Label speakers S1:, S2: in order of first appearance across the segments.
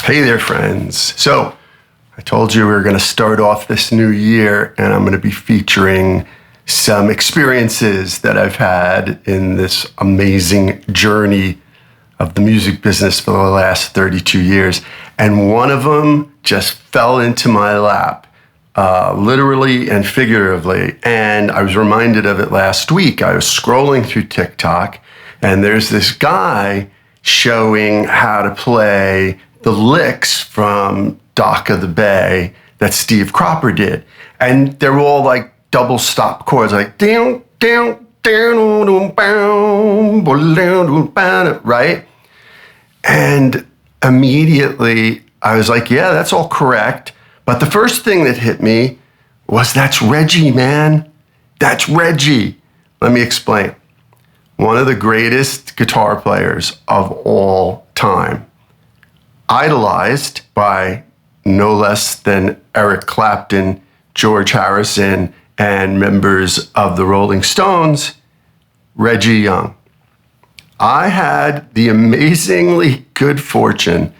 S1: Hey there, friends. So, I told you we were going to start off this new year, and I'm going to be featuring some experiences that I've had in this amazing journey of the music business for the last 32 years. And one of them just fell into my lap, literally and figuratively. And I was reminded of it last week. I was scrolling through TikTok, and there's this guy showing how to play the licks from Dock of the Bay that Steve Cropper did. And they were all like double stop chords, like down, down, down, right? And immediately I was like, yeah, that's all correct. But the first thing that hit me was, that's Reggie, man. That's Reggie. Let me explain. One of the greatest guitar players of all time, idolized by no less than Eric Clapton, George Harrison, and members of the Rolling Stones, Reggie Young. I had the amazingly good fortune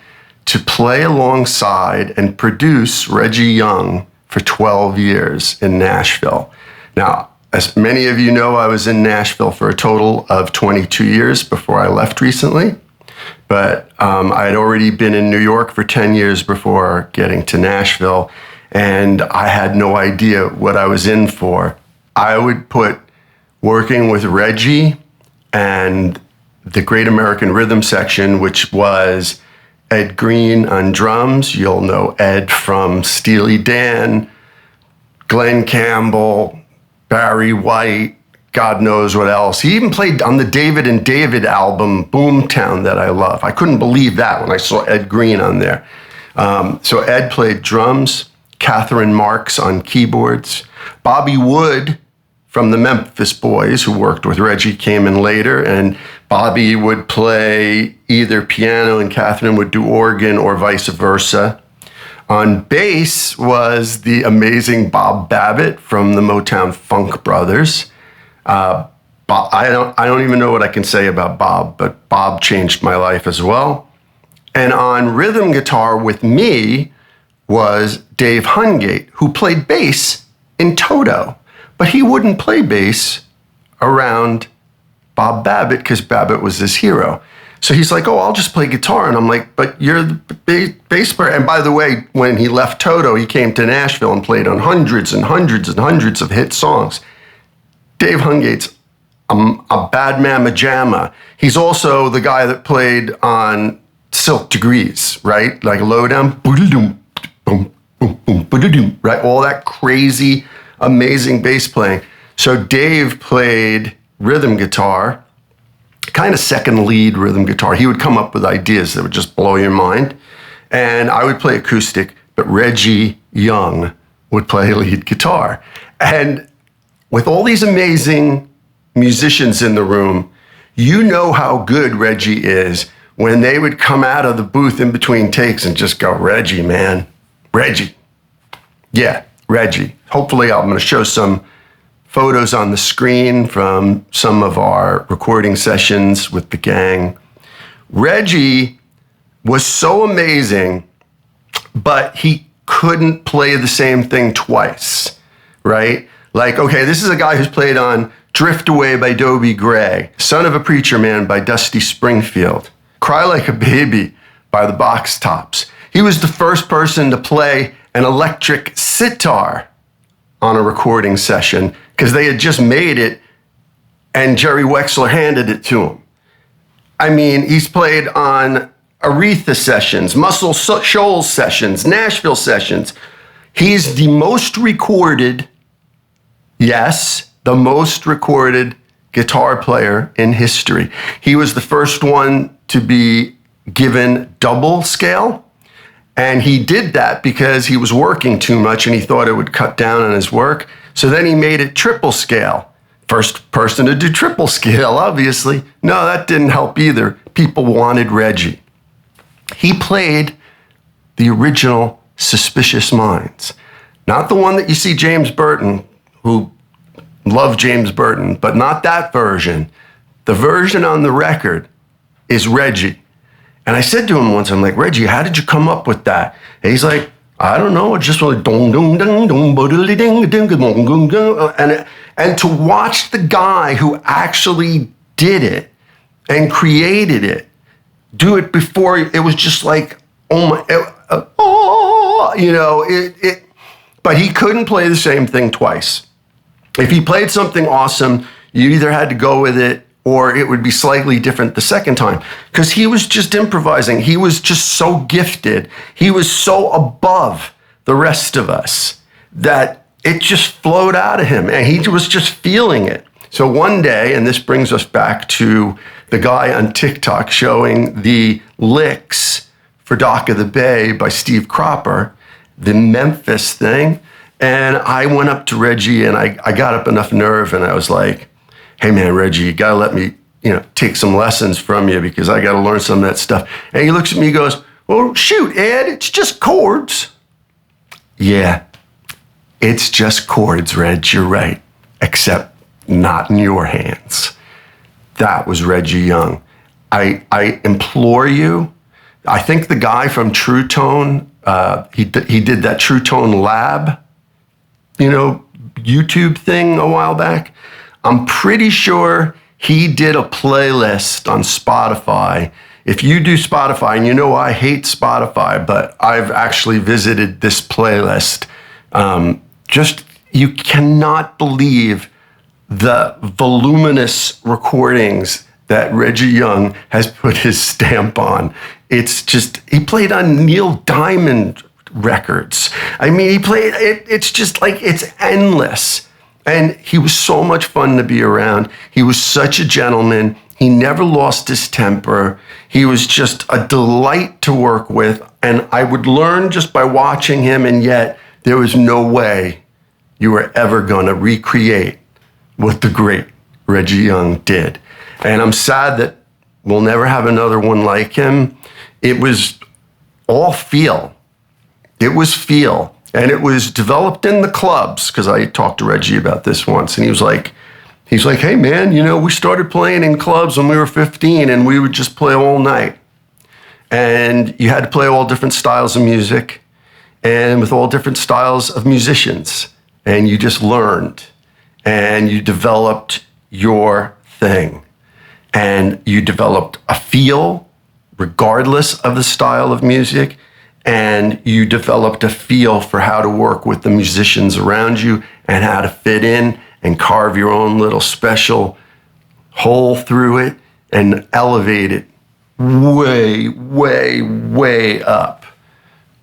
S1: to play alongside and produce Reggie Young for 12 years in Nashville. Now, as many of you know, I was in Nashville for a total of 22 years before I left recently. But I had already been in New York for 10 years before getting to Nashville, and I had no idea what I was in for. I would put working with Reggie and the Great American Rhythm section, which was Ed Green on drums. You'll know Ed from Steely Dan, Glenn Campbell, Barry White, God knows what else. He even played on the David and David album, Boomtown, that I love. I couldn't believe that when I saw Ed Green on there. So Ed played drums, Catherine Marks on keyboards. Bobby Wood from the Memphis Boys, who worked with Reggie, came in later, and Bobby would play either piano and Catherine would do organ, or vice versa. On bass was the amazing Bob Babbitt from the Motown Funk Brothers. I don't even know what I can say about Bob, but Bob changed my life as well. And on rhythm guitar with me was Dave Hungate, who played bass in Toto, but he wouldn't play bass around Bob Babbitt because Babbitt was his hero. So he's like, oh, I'll just play guitar. And I'm like, but you're the bass player. And by the way, when he left Toto, he came to Nashville and played on hundreds and hundreds and hundreds of hit songs. Dave Hungate's a bad mamma jamma. He's also the guy that played on Silk Degrees, right? Like low down, right? All that crazy, amazing bass playing. So Dave played rhythm guitar, kind of second lead rhythm guitar. He would come up with ideas that would just blow your mind. And I would play acoustic, but Reggie Young would play lead guitar. And with all these amazing musicians in the room, you know how good Reggie is when they would come out of the booth in between takes and just go, Reggie, man, Reggie. Yeah, Reggie. Hopefully I'm going to show some photos on the screen from some of our recording sessions with the gang. Reggie was so amazing, but he couldn't play the same thing twice, right? Like, okay, this is a guy who's played on Drift Away by Dobie Gray, Son of a Preacher Man by Dusty Springfield, Cry Like a Baby by the Box Tops. He was the first person to play an electric sitar on a recording session because they had just made it and Jerry Wexler handed it to him. I mean, he's played on Aretha sessions, Muscle Shoals sessions, Nashville sessions. He's the most recorded, yes, the most recorded guitar player in history. He was the first one to be given double scale, and he did that because he was working too much and he thought it would cut down on his work. So then he made it triple scale. First person to do triple scale, obviously. No, that didn't help either. People wanted Reggie. He played the original Suspicious Minds. Not the one that you see James Burton, who loved James Burton, but not that version. The version on the record is Reggie. And I said to him once, I'm like, Reggie, how did you come up with that? And he's like, I don't know. It's just like dong dong dong dong bodily ding ding dong dong dong. And to watch the guy who actually did it and created it do it before, it was just like, oh my, but he couldn't play the same thing twice. If he played something awesome, you either had to go with it or it would be slightly different the second time, because he was just improvising. He was just so gifted. He was so above the rest of us that it just flowed out of him, and he was just feeling it. So one day, and this brings us back to the guy on TikTok showing the licks for Dock of the Bay by Steve Cropper, the Memphis thing, and I went up to Reggie and I got up enough nerve and I was like, hey man, Reggie, you gotta let me, take some lessons from you because I gotta learn some of that stuff. And he looks at me and goes, well, shoot, Ed, it's just chords. Yeah, it's just chords, Reg, you're right, except not in your hands. That was Reggie Young. I implore you, I think the guy from True Tone, he did that True Tone Lab, YouTube thing a while back. I'm pretty sure he did a playlist on Spotify. If you do Spotify, and I hate Spotify, but I've actually visited this playlist. You cannot believe the voluminous recordings that Reggie Young has put his stamp on. It's just, he played on Neil Diamond records. I mean, he played, it's just like, it's endless. And he was so much fun to be around. He was such a gentleman. He never lost his temper. He was just a delight to work with. And I would learn just by watching him, and yet there was no way you were ever going to recreate what the great Reggie Young did. And I'm sad that we'll never have another one like him. It was all feel. It was feel. And it was developed in the clubs, because I talked to Reggie about this once, and he was like, hey man, we started playing in clubs when we were 15 and we would just play all night. And you had to play all different styles of music and with all different styles of musicians. And you just learned and you developed your thing. And you developed a feel regardless of the style of music. And you developed a feel for how to work with the musicians around you and how to fit in and carve your own little special hole through it and elevate it way, way, way up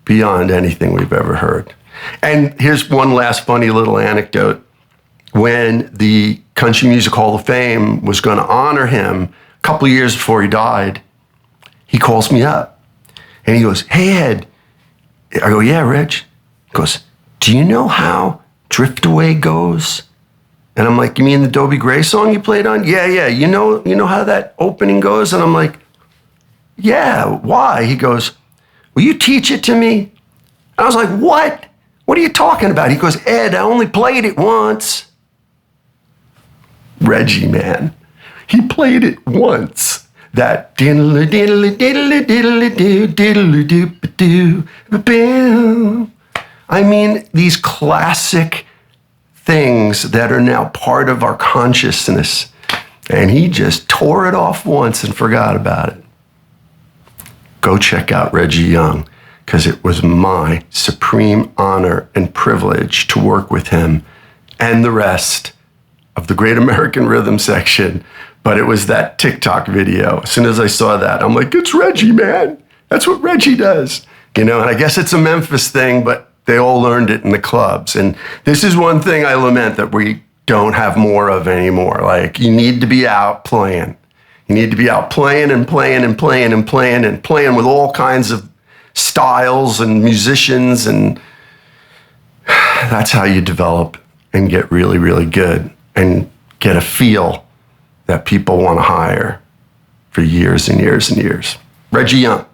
S1: beyond anything we've ever heard. And here's one last funny little anecdote. When the Country Music Hall of Fame was going to honor him a couple of years before he died, he calls me up. And he goes, hey, Ed. I go, yeah, Reg. He goes, do you know how Drift Away goes? And I'm like, you mean the Dobie Gray song you played on? Yeah. You know how that opening goes? And I'm like, yeah, why? He goes, will you teach it to me? And I was like, what? What are you talking about? He goes, Ed, I only played it once. Reggie, man. He played it once. That diddly diddly diddly diddly doo diddly doop doo. I mean, these classic things that are now part of our consciousness, and he just tore it off once and forgot about it. Go check out Reggie Young, because it was my supreme honor and privilege to work with him and the rest of the Great American Rhythm section. But it was that TikTok video. As soon as I saw that, I'm like, it's Reggie, man. That's what Reggie does. And I guess it's a Memphis thing, but they all learned it in the clubs. And this is one thing I lament that we don't have more of anymore. Like, you need to be out playing. You need to be out playing and playing and playing and playing and playing with all kinds of styles and musicians. And that's how you develop and get really, really good and get a feel that people want to hire for years and years and years. Reggie Young.